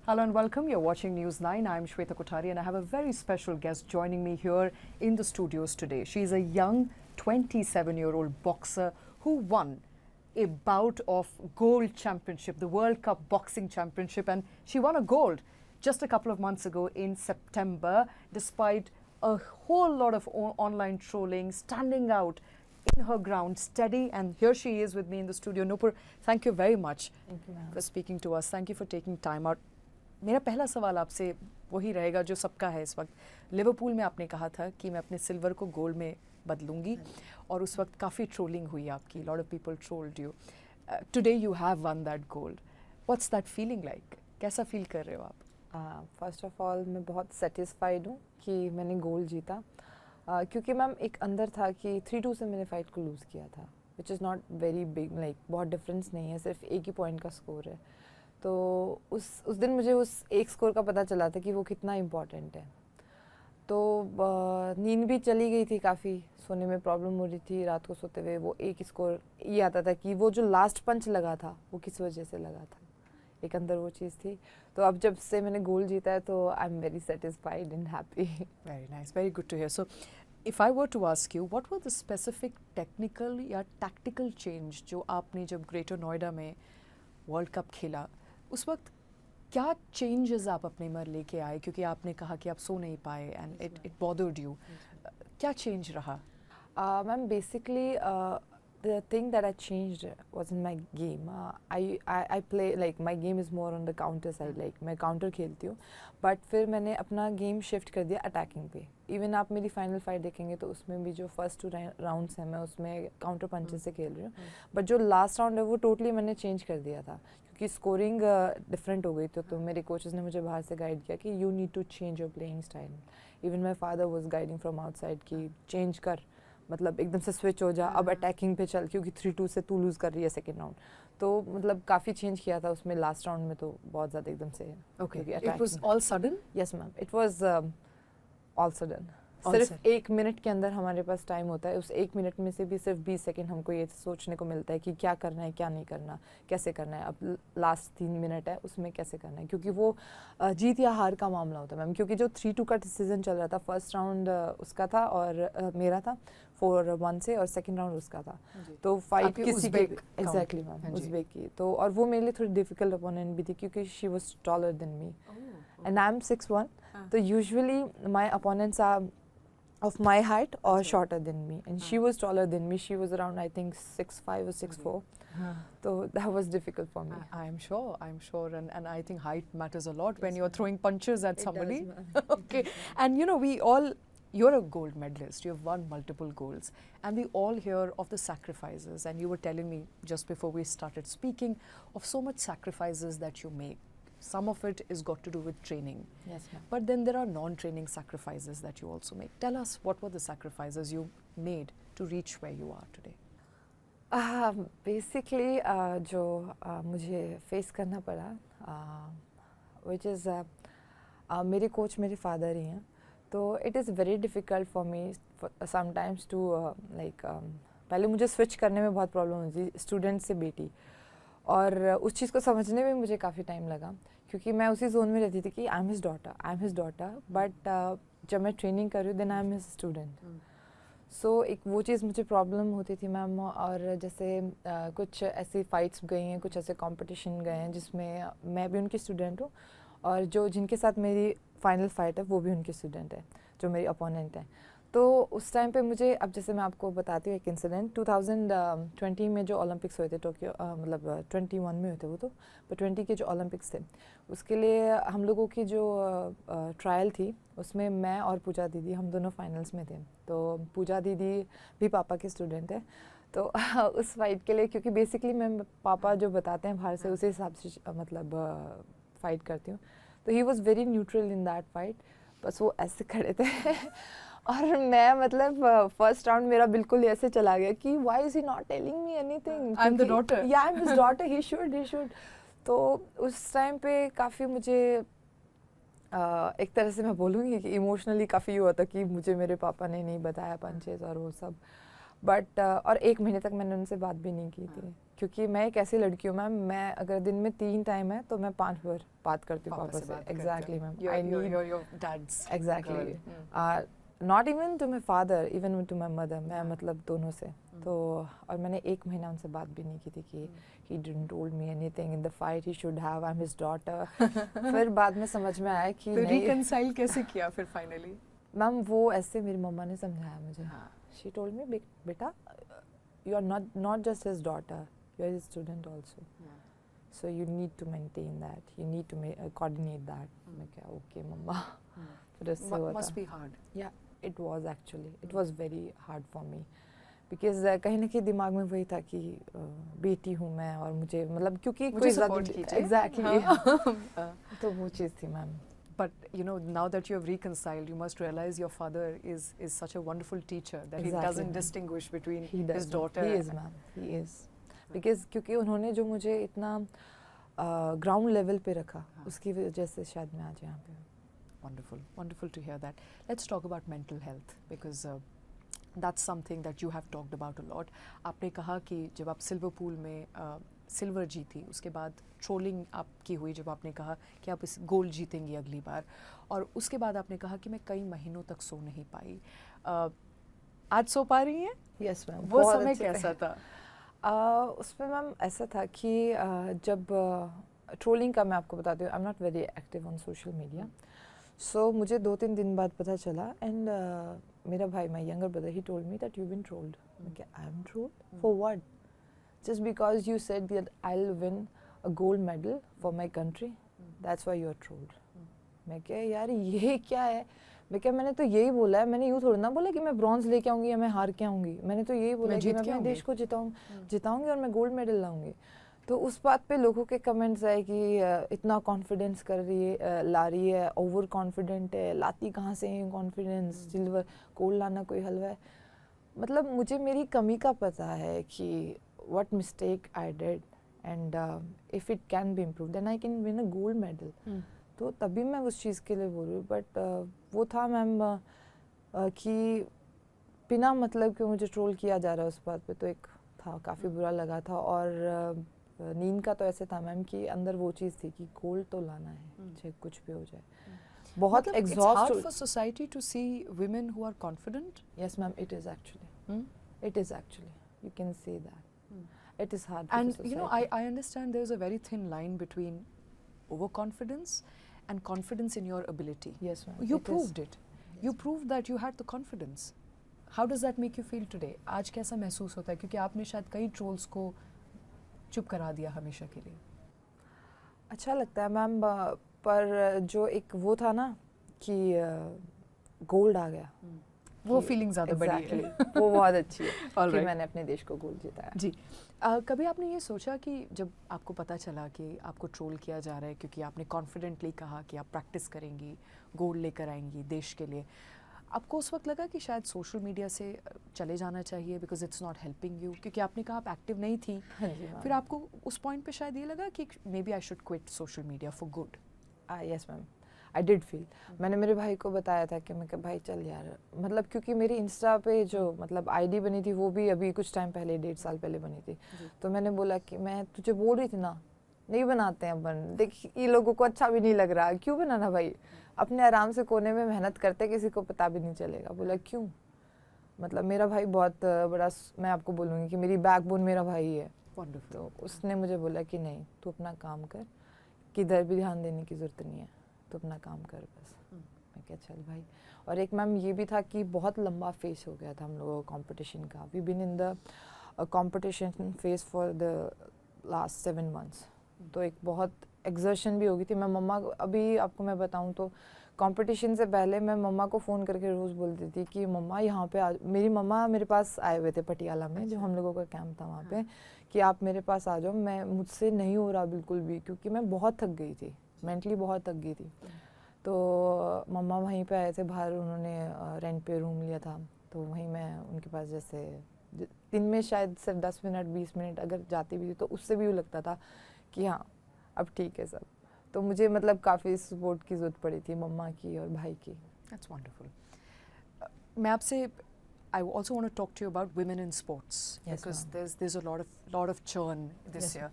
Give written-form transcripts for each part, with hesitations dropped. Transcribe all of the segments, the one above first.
Hello and welcome. You're watching News 9. I'm Shweta Kothari and I have a very special guest joining me here in the studios today. She's a young 27-year-old boxer who won a bout of Gold Championship, the World Cup Boxing Championship, and she won a gold just a couple of months ago in September, despite a whole lot of online trolling, standing out in her ground, steady, and here she is with me in the studio. Nupur, thank you very much for speaking to us. Thank you for taking time out. मेरा पहला सवाल आपसे वही रहेगा जो सबका है इस वक्त। लिवरपूल में आपने कहा था कि मैं अपने सिल्वर को गोल्ड में बदलूंगी और उस वक्त काफ़ी ट्रोलिंग हुई आपकी, lot of people trolled you. Today you have one that gold, what's that feeling like? कैसा फील कर रहे हो आप? फर्स्ट ऑफ ऑल मैं बहुत सेटिस्फाइड हूँ कि मैंने गोल्ड जीता, क्योंकि मैम एक अंदर था कि 3-2 से मैंने फ़ाइट को लूज़ किया था, which is not very big, like बहुत डिफरेंस नहीं है, सिर्फ एक ही पॉइंट का स्कोर है। तो उस दिन मुझे उस एक स्कोर का पता चला था कि वो कितना इम्पॉर्टेंट है। तो नींद भी चली गई थी, काफ़ी सोने में प्रॉब्लम हो रही थी रात को सोते हुए। वो एक स्कोर ये आता था कि वो जो लास्ट पंच लगा था वो किस वजह से लगा था, एक अंदर वो चीज़ थी। तो अब जब से मैंने गोल्ड जीता है तो I am very satisfied and happy. Very nice, very good to hear. So if I were to ask you, what were the specific technical या टैक्टिकल चेंज जो आपने जब ग्रेटर नोएडा में वर्ल्ड कप खेला उस वक्त क्या चेंजेस आप अपने में लेके आए, क्योंकि आपने कहा कि आप सो नहीं पाए एंड इट बॉदर्ड यू, क्या चेंज रहा? Ma'am basically the thing that I changed was in my game. I play like my game is more on the counter side, like मैं counter खेलती हूँ, but फिर मैंने अपना game shift कर दिया attacking पे। Even आप मेरी final fight देखेंगे तो उसमें भी जो first 2 rounds हैं मैं उसमें counter punches से खेल रही हूँ, but जो last round है वो totally मैंने change कर दिया था, क्योंकि scoring different हो गई थी। तो मेरे coaches ने मुझे बाहर से guide किया कि you need to change your playing style. Even my father was guiding from outside कि change कर, मतलब एकदम से स्विच हो जा, अब अटैकिंग पे चल, क्योंकि 3-2 से तू लूज़ कर रही है सेकंड राउंड। तो मतलब काफ़ी चेंज किया था उसमें लास्ट राउंड में, तो बहुत ज़्यादा एकदम से। Okay, it was all sudden? Yes ma'am, it was all sudden. सिर्फ 1 मिनट के अंदर हमारे पास टाइम होता है, उस 1 मिनट में से भी सिर्फ 20 सेकंड हमको ये सोचने को मिलता है कि क्या करना है, क्या नहीं करना, कैसे करना है। अब लास्ट 3 मिनट है उसमें कैसे करना है, क्योंकि वो जीत या हार का मामला होता है मैम। क्योंकि जो 3-2 का डिसीजन चल रहा था, फर्स्ट राउंड उसका था और मेरा था 4-1 से, और सेकंड राउंड उसका था। तो फाइट किसी के एग्जैक्टली मैम, उज़्बेक की। तो और वो मेरे लिए थोड़ी डिफिकल्ट अपोनेंट भी थी, क्योंकि she was taller than me and I am 6'1". तो usually my opponents are of my height or shorter than me, and she was taller than me. She was around, I think, 6'5" or 6'4". So that was difficult for me. I'm sure, and I think height matters a lot when you're throwing punches at somebody. Okay, and you know, you're a gold medalist, you've won multiple golds, and we all hear of the sacrifices, and you were telling me just before we started speaking of so much sacrifices that you make. Some of it is got to do with training. Yes, ma'am. But then there are non-training sacrifices that you also make. Tell us, what were the sacrifices you made to reach where you are today? Basically, जो मुझे face करना पड़ा, which is मेरे coach मेरे father ही हैं, तो it is very difficult for me sometimes to like पहले मुझे switch करने में बहुत प्रॉब्लम होती थी, स्टूडेंट से बेटी, और उस चीज़ को समझने में मुझे काफ़ी टाइम लगा, क्योंकि मैं उसी जोन में रहती थी कि I am his daughter, but जब मैं ट्रेनिंग कर रही हूँ then I am his student. So एक वो चीज़ मुझे प्रॉब्लम होती थी मैम। और जैसे कुछ ऐसी फाइट्स गई हैं, कुछ ऐसे कंपटीशन गए हैं जिसमें मैं भी उनकी स्टूडेंट हूँ, और जो जिनके साथ मेरी फाइनल फाइट है वो भी उनके स्टूडेंट है, जो मेरी अपोनेंट हैं। तो उस टाइम पे मुझे, अब जैसे मैं आपको बताती हूँ एक इंसिडेंट, 2020 में जो ओलंपिक्स हुए थे टोक्यो, मतलब 21 में हुए थे वो, तो पर 20 के जो ओलंपिक्स थे उसके लिए हम लोगों की जो ट्रायल थी उसमें मैं और पूजा दीदी हम दोनों फाइनल्स में थे। तो पूजा दीदी भी पापा के स्टूडेंट है, तो उस फाइट के लिए, क्योंकि बेसिकली मैं पापा जो बताते हैं बाहर से उसी हिसाब से मतलब फाइट करती हूँ। तो he was very neutral in that fight, बस वो ऐसे खड़े थे और मैं मतलब फर्स्ट राउंड मेरा बिल्कुल ऐसे चला गया कि why is he not telling me anything, I am the daughter, या I am his daughter, he should. तो उस टाइम पे काफ़ी मुझे एक तरह से मैं बोलूँगी कि इमोशनली काफ़ी हुआ था कि मुझे मेरे पापा ने नहीं बताया पंचेस और वो सब। बट और 1 महीने तक मैंने उनसे बात भी नहीं की थी, क्योंकि मैं एक ऐसी लड़की हूँ मैम, मैं अगर दिन में 3 टाइम है तो मैं 5 बार बात करती हूँ पापा से। Exactly ma'am, I need your dad's exactly, girl. Not even to my father, even to my mother, मैं मतलब दोनों से। तो और मैंने 1 महीना उनसे बात भी नहीं की थी कि he didn't told me anything in the fight he should have, I am his daughter. फिर बाद में समझ में आया कि तो नहीं, रिकंसाइल कैसे किया फिर फाइनली? मैम वो ऐसे मेरी मम्मा ने समझाया मुझे। शी टोल्ड मी, बेटा you are not just his daughter, you are his student also, so you need to maintain that, you need to coordinate that. मैं क्या ओके मम्मा। फिर उससे हुआ Must था। be hard. या it was actually, it was very hard for me, because कहीं ना कहीं दिमाग में वही था कि बेटी हूँ मैं, और मुझे मतलब क्योंकि मुझे support कीजिए। एग्जैक्टली तो वो चीज़ थी ma'am. But you know, now that you have reconciled, you must realize your father is such a wonderful teacher that he Exactly, doesn't ma'am. distinguish between He does, his ma'am. daughter. He is, ma'am. He is. Because क्योंकि उन्होंने जो मुझे इतना ground level पे रखा, उसकी वजह से शायद मैं आज यहाँ पे हूँ। Wonderful, wonderful to hear that. Let's talk about mental health because that's something that you have talked about a lot. आपने कहा कि जब आप सिल्वर पूल में सिल्वर जीती, उसके बाद ट्रोलिंग आपकी हुई जब आपने कहा कि आप इस गोल्ड जीतेंगी अगली बार, और उसके बाद आपने कहा कि मैं कई महीनों तक सो नहीं पाई। आज सो पा रही हैं? Yes ma'am. वो समय कैसा था? उसमें मैम ऐसा था कि जब ट्रोलिंग का मैं आपको बताती हूँ, I am not very active on social media, so मुझे 2-3 दिन बाद पता चला, एंड मेरा भाई, my younger brother, he told me that you been trolled. I am trolled for what? Just because you said that I will win a gold medal for my country, that's why you are trolled. मैं क्या यार ये क्या है? मैं क्या, मैंने तो यही बोला है, मैंने यूँ थोड़ा ना बोला कि मैं ब्रॉन्ज लेके आऊँगी या मैं हार के आऊँगी, मैंने तो यही बोला कि मैं अपने देश को जिताऊँगी और मैं गोल्ड मेडल लाऊँगी। तो उस बात पे लोगों के कमेंट्स आए कि इतना कॉन्फिडेंस कर रही है, ला रही है, ओवर कॉन्फिडेंट है, लाती कहाँ से है कॉन्फिडेंस, सिल्वर गोल्ड लाना कोई हलवा है। मतलब मुझे मेरी कमी का पता है कि what mistake I did, and if it can be improve then I can win a gold medal. तो तभी मैं उस चीज़ के लिए बोल रही हूँ। बट वो था मैम कि बिना मतलब कि मुझे ट्रोल किया जा रहा है उस बात पे, तो एक था, काफ़ी बुरा लगा था। और नींद का तो ऐसे था मैम कि अंदर वो चीज़ थी कि गोल्ड तो लाना है, चाहे कुछ भी हो जाए। बहुत It's hard for society to see women who are confident. Yes ma'am, it is actually. It is actually. You can say that. It is hard. And you know, I understand there's a very thin line between overconfidence and confidence in your ability. Yes ma'am. You proved it. You proved that you had the confidence. How does that make you feel today? आज कैसा महसूस होता है? क्योंकि आपने शायद कई trolls को चुप करा दिया हमेशा के लिए। अच्छा लगता है मैम, पर जो एक वो था ना कि गोल्ड आ गया, वो फीलिंग ज़्यादा बड़ी है। वो बहुत अच्छी है All कि right. मैंने अपने देश को गोल्ड जिताया। जी। कभी आपने ये सोचा कि जब आपको पता चला कि आपको ट्रोल किया जा रहा है क्योंकि आपने कॉन्फिडेंटली कहा कि आप प्रैक्टिस करेंगी, गोल्ड लेकर आएंगी देश के लिए, आपको उस वक्त लगा कि शायद सोशल मीडिया से चले जाना चाहिए because it's not helping you? क्योंकि आपने कहा आप एक्टिव नहीं थी। हाँ जी मैम। फिर आपको उस पॉइंट पे शायद ये लगा कि maybe I should quit social media for good? Yes ma'am, I did feel. मैंने मेरे भाई को बताया था कि मैं कहा भाई चल यार, मतलब क्योंकि मेरी इंस्टा पे जो मतलब आईडी बनी थी वो भी अभी कुछ टाइम पहले, 1.5 साल पहले बनी थी। तो मैंने बोला कि मैं तुझे बोल रही थी ना, नहीं बनाते हैं अपन, देख ये लोगों को अच्छा भी नहीं लग रहा, क्यों बनाना भाई, अपने आराम से कोने में मेहनत करते, किसी को पता भी नहीं चलेगा। बोला क्यों, मतलब मेरा भाई बहुत बड़ा, मैं आपको बोलूँगी कि मेरी बैकबोन मेरा भाई है। तो उसने मुझे बोला कि नहीं तू अपना काम कर, किधर भी ध्यान देने की ज़रूरत नहीं है, तो अपना काम कर बस। मैं क्या चल भाई। और एक मैम ये भी था कि बहुत लंबा फेस हो गया था हम लोगों का कंपटीशन का। We been in the competition face for the last 7 months। तो एक बहुत एक्सर्शन भी हो गई थी। मैं मम्मा, अभी आपको मैं बताऊं तो कंपटीशन से पहले मैं मम्मा को फ़ोन करके रोज़ बोलती थी कि मम्मा यहाँ पे आ, मेरी मम्मा मेरे पास आए हुए थे पटियाला में, जो हम लोगों का कैंप था वहाँ पे, कि आप मेरे पास आ जाओ, मैं मुझसे नहीं हो रहा बिल्कुल भी, क्योंकि मैं बहुत थक गई थी, मेंटली बहुत थक गई थी। तो मम्मा वहीं पे आए थे बाहर, उन्होंने रेंट पे रूम लिया था, तो वहीं मैं उनके पास जैसे दिन में शायद सिर्फ 10 मिनट 20 मिनट अगर जाती भी थी तो उससे भी लगता था कि हाँ अब ठीक है सब। तो मुझे मतलब काफ़ी सपोर्ट की ज़रूरत पड़ी थी मम्मा की और भाई की। That's wonderful. मैं आपसे I also want to talk to you about women in sports, Yes, because ma'am. there's a lot of churn this Yes, year.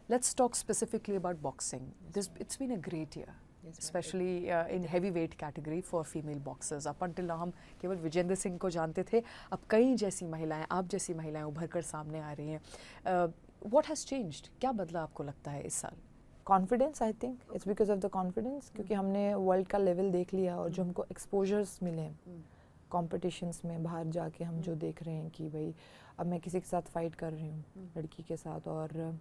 Let's talk specifically about boxing. It's been a great year, especially in heavyweight category for female boxers. Up until now हम केवल विजेंद्र सिंह को जानते थे, अब कई जैसी महिलाएं, आप जैसी महिलाएं उभर कर सामने आ रही हैं. What has changed? क्या बदला आपको लगता है इस साल? Confidence, I think it's because of the confidence, क्योंकि हमने वर्ल्ड का लेवल देख लिया और जो हमको एक्सपोजर्स मिले कॉम्पिटिशंस में बाहर जाके, हम जो देख रहे हैं कि भाई अब मैं किसी के साथ फाइट कर रही हूँ, लड़की के साथ, और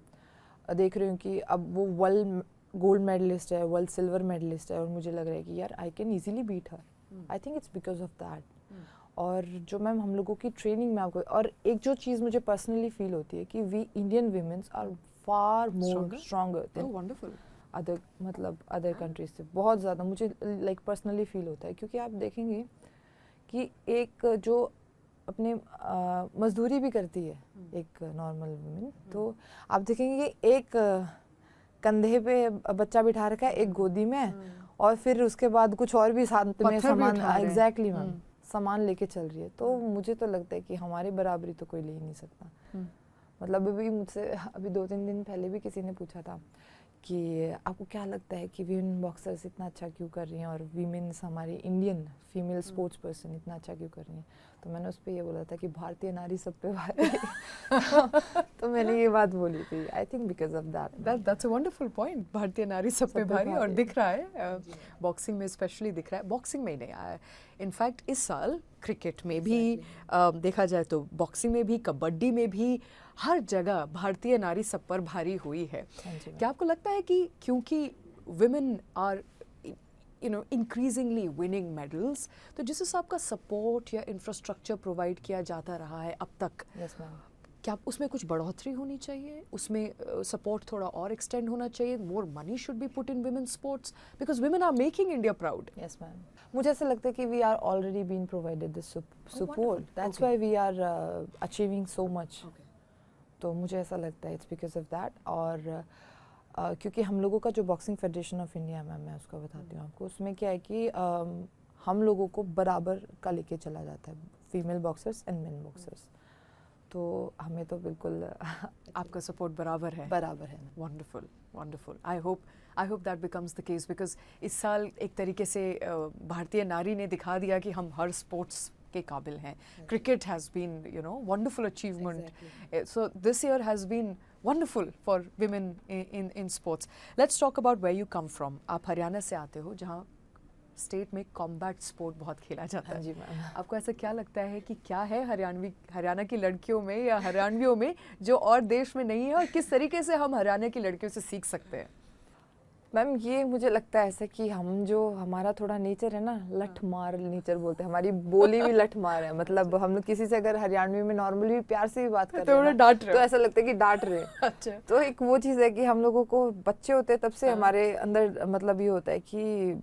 देख रही हूँ कि अब वो वर्ल्ड गोल्ड मेडलिस्ट है, वर्ल्ड सिल्वर मेडलिस्ट है, और मुझे लग रहा है कि यार I can easily beat her. I think it's because of that. और जो मैम हम लोगों की ट्रेनिंग में आपको, और एक जो चीज़ मुझे पर्सनली फील होती है कि we Indian women's are far more stronger than wonderful. Other, मतलब अदर कंट्रीज से बहुत ज़्यादा मुझे लाइक पर्सनली फील होता है. क्योंकि आप देखेंगे कि एक जो अपने मजदूरी भी करती है एक नॉर्मल वुमेन, तो आप देखेंगे कि एक कंधे पे बच्चा बिठा रखा है, एक गोदी में, और फिर उसके बाद कुछ और भी साथ में पत्थर भी सामान, उठा रहे हैं. एग्जैक्टली मैम, सामान लेके चल रही है. तो मुझे तो लगता है कि हमारी बराबरी तो कोई ले ही नहीं सकता. मतलब अभी मुझसे अभी 2-3 दिन पहले भी किसी ने पूछा था कि आपको क्या लगता है कि वीमेन बॉक्सर्स इतना अच्छा क्यों कर रही हैं, और वीमेन्स हमारी इंडियन फीमेल स्पोर्ट्स पर्सन इतना अच्छा क्यों कर रही हैं. तो मैंने उस पर ये बोला था कि भारतीय नारी सब पे भारी है. तो मैंने ये बात बोली थी. I think because of that. That's a wonderful point. भारतीय नारी सब पे भारी, और दिख रहा है बॉक्सिंग में स्पेशली दिख रहा है. बॉक्सिंग में ही नहीं आया, इनफैक्ट इस साल क्रिकेट में भी देखा जाए तो बॉक्सिंग में भी, कबड्डी में भी, हर जगह भारतीय नारी सब पर भारी हुई है. क्या आपको लगता है कि क्योंकि women are increasingly winning medals, तो जिस हिसाब का सपोर्ट या इंफ्रास्ट्रक्चर प्रोवाइड किया जाता रहा है अब तक, यस मैम, क्या उसमें कुछ बढ़ोतरी होनी चाहिए, उसमें सपोर्ट थोड़ा और एक्सटेंड होना चाहिए, more money should be put in women sports, because women are making India proud. Yes ma'am. मुझे ऐसा लगता है कि we are already being provided this support. wonderful. That's Okay. Why we are achieving so much. तो मुझे ऐसा लगता है इट्स बिकॉज ऑफ दैट. और क्योंकि हम लोगों का जो boxing federation of India, ma'am मैं उसका बताती हूँ आपको, उसमें क्या है कि हम लोगों को बराबर का लेके चला जाता है, female boxers and main boxers. तो हमें तो बिल्कुल आपका सपोर्ट बराबर है. बराबर है. Wonderful, wonderful. I hope that becomes the case, because इस साल एक तरीके से भारतीय नारी ने दिखा दिया कि हम हर स्पोर्ट्स के काबिल हैं. Cricket has been wonderful achievement. So this year has been wonderful for women in sports. Let's talk about where you come from. आप हरियाणा से आते हो, जहाँ स्टेट में कॉम्बैट स्पोर्ट बहुत खेला जाता है. जी मैम. आपको ऐसा क्या लगता है कि क्या है हरियाणा की लड़कियों में या हरियाणवियों में जो और देश में नहीं है, और किस तरीके से हम हरियाणा की लड़कियों से सीख सकते हैं? मैम ये मुझे लगता है ऐसा कि हम जो हमारा थोड़ा नेचर है ना, लठ मार नेचर बोलते हैं, हमारी बोली भी लठ मार है. मतलब हम लोग किसी से अगर हरियाणवी में नॉर्मली भी प्यार से भी बात कर रहे हैं डांट तो ऐसा लगता है कि डांट रहे. अच्छा. तो एक वो चीज़ है कि हम लोगों को बच्चे होते हैं तब से हमारे अंदर मतलब ये होता है कि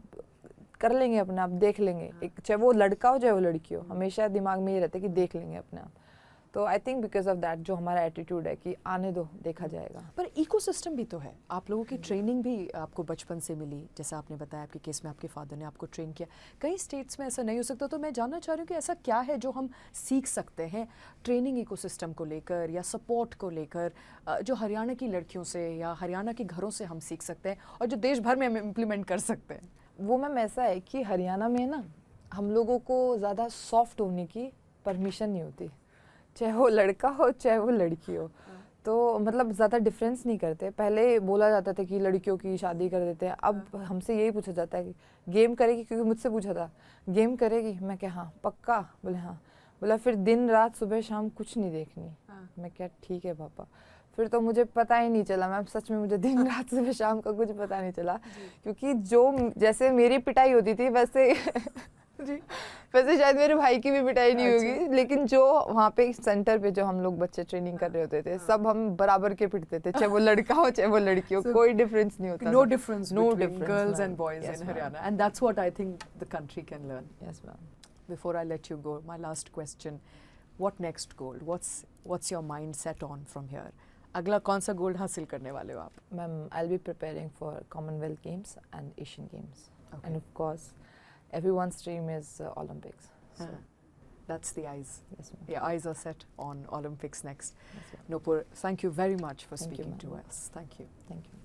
कर लेंगे अपने आप, देख लेंगे. एक चाहे वो लड़का हो चाहे वो लड़की हो, हमेशा दिमाग में ये रहता है कि देख लेंगे अपने आप. तो I think because of that जो हमारा एटीट्यूड है कि आने दो, देखा जाएगा. पर इकोसिस्टम भी तो है. आप लोगों की ट्रेनिंग भी आपको बचपन से मिली, जैसा आपने बताया आपके केस में आपके फादर ने आपको ट्रेन किया. कई स्टेट्स में ऐसा नहीं हो सकता. तो मैं जानना चाह रही हूँ कि ऐसा क्या है जो हम सीख सकते हैं ट्रेनिंग इकोसिस्टम को लेकर या सपोर्ट को लेकर, जो हरियाणा की लड़कियों से या हरियाणा के घरों से हम सीख सकते हैं, और जो देश भर में हम इम्प्लीमेंट कर सकते हैं. वो मैम ऐसा है कि हरियाणा में ना हम लोगों को ज़्यादा सॉफ्ट होने की परमिशन नहीं होती, चाहे वो लड़का हो चाहे वो लड़की हो. तो मतलब ज़्यादा डिफरेंस नहीं करते. पहले बोला जाता था कि लड़कियों की शादी कर देते हैं. अब हमसे यही पूछा जाता है कि गेम करेगी, क्योंकि मुझसे पूछा था गेम करेगी, मैं क्या हाँ पक्का, बोले हाँ. बोला फिर दिन रात सुबह शाम कुछ नहीं देखनी. मैं क्या ठीक है पापा. फिर तो मुझे पता ही नहीं चला मैम, सच में मुझे दिन रात सुबह शाम का कुछ पता नहीं चला. क्योंकि जो जैसे मेरी पिटाई होती थी वैसे वैसे शायद मेरे भाई की भी पिटाई नहीं होगी. लेकिन जो वहाँ पे सेंटर पे जो हम लोग बच्चे ट्रेनिंग कर रहे होते थे, सब हम बराबर के पिटते थे, चाहे वो लड़का हो चाहे वो लड़की हो. कोई डिफरेंस नहीं होता. No difference No between difference, girls ma'am. and boys Yes, in ma'am. Haryana, and that's what I think the country can learn. Yes ma'am. Before I let you go, my last question: what next goal? What's your mind set on from here? अगला कौन सा gold हासिल करने वाले हो आप? Ma'am, I'll be preparing for Commonwealth Games and Asian Games. Okay. And of course, everyone's dream is Olympics. So. That's the eyes. Yes, ma'am. Your eyes are set on Olympics next. Yes, ma'am. Nupur, thank you very much for Thank you, speaking to ma'am. us. Thank you. Thank you.